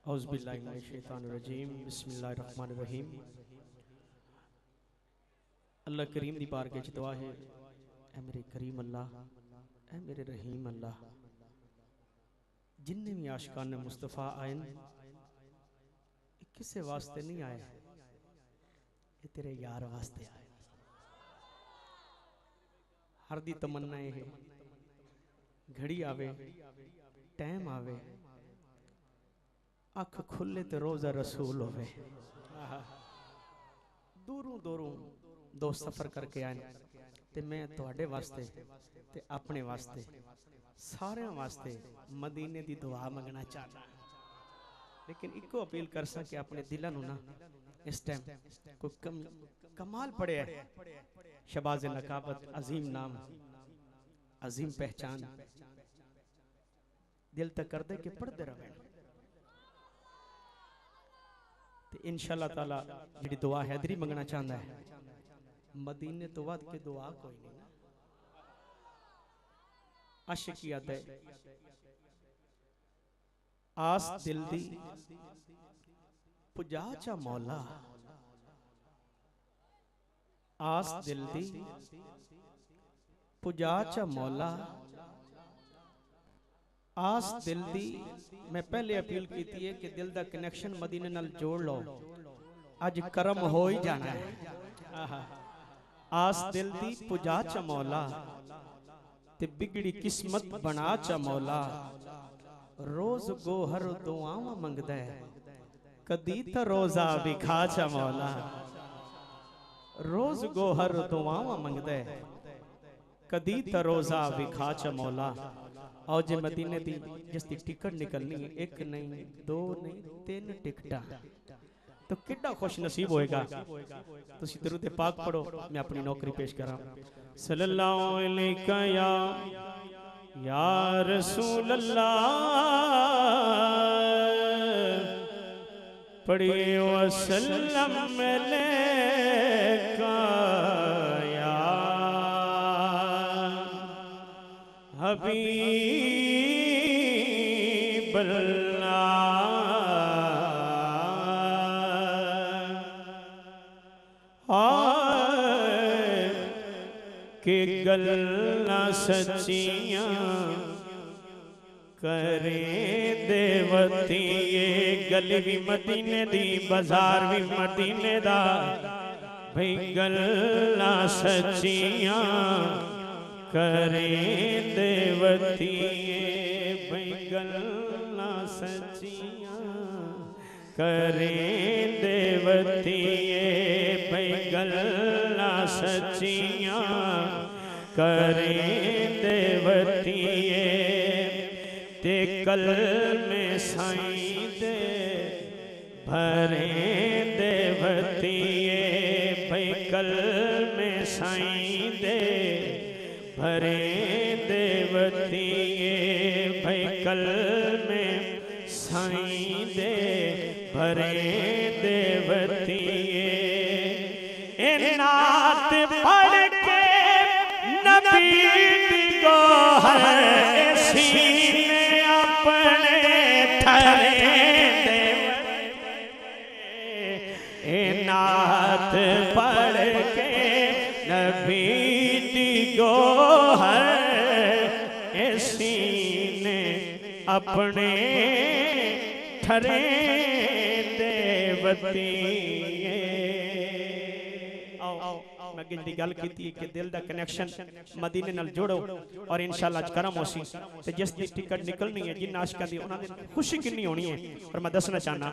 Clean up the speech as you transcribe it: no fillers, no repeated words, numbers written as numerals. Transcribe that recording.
औज़ुबिल्लाहिमिनश्शैतानिर्रजीम बिस्मिल्लाहिर्रहमानिर्रहीम। अल्लाह करीम दी बारगाह च दुआ है, ऐ मेरे करीम अल्लाह, ऐ मेरे रहीम अल्लाह, जिन्ने भी आशिकान ने मुस्तफ़ा आए किसे वास्ते नहीं आए, ये तेरे यार वास्ते आए। हर दी तमन्ना है घड़ी आवे, टाइम आवे, अख खुले तो रोजा रसूल होवे। दूरों दूरों दो सफर करके आए ते मैं तुहाडे वास्ते ते अपने वास्ते सारे वास्ते मदीने दी दुआ मंगना चाहता, लेकिन इको अपील कर सके अपने दिलों ना इस टाइम कोई कमाल पड़े है। शबाज़ नकाबत, अजीम नाम, अजीम पहचान, दिल तक कर दे कि पढ़ते रहे। इंशाअल्लाह ताला जी दुआ हैदरी मंगना चाहता है, मदीने तो बाद के दुआ कोई नहीं ना। आशिकियत है आस दिल दी पुजा चा मौला, आस दिल दी पुजा चा मौला, आस दिल दी। मैं पहले अपील की थी कि दिल दा कनेक्शन मदीने नाल जोड़ लो, अज करम हो ही जाना है। आस दिल दी पुजा चा मौला ते बिगड़ी किस्मत बना चा मौला, रोज गोहर दुआवां मंगदा है, कदी तो रोजा विखा चा मौला। रोज गोहर दुआवां मंगदा है, कदी तो रोजा विखा चा मौला। और जे मदीने दी जिसकी टिकट निकलनी है, एक नहीं दो नहीं तीन टिकटा, तो कितना खुश नसीब होएगा। तुसी दरूद पाक पढ़ो, मैं अपनी नौकरी पेश करा। सल्लल्लाहु अलैका या रसूल अल्लाह, पढ़िए वसल्लम अलैका या हबीब के गल्ला सच्चियां करे देवती, ये गली भी मदीने दी, बाजार भी मदीने दा, भाई गल्ला सच्चियां करे देवती, भाई गल्ला सच्चियां करे देवती, भाई गल्ला सच्चियां करे देवती। ते कल में साईं दे भरे देवती, भाई कल में साईं दे भरे देवती, भाई कल में साईं दे भरे देवती। नात पढ़ के नबी दी गोहर सीने अपने ठरे देवते, नात पढ़ के नबी दी गोहर सीने अपने ठरे देवती। मैं जी गल की कि दिल दा कनेक्शन मदीने नाल जोड़ो और इंशाअल्लाह करम होसी ते जिस दी टिकट निकलनी है, जिन आशिकां दी उन्हां दी खुशी कितनी होनी है। और मैं दसना चाहना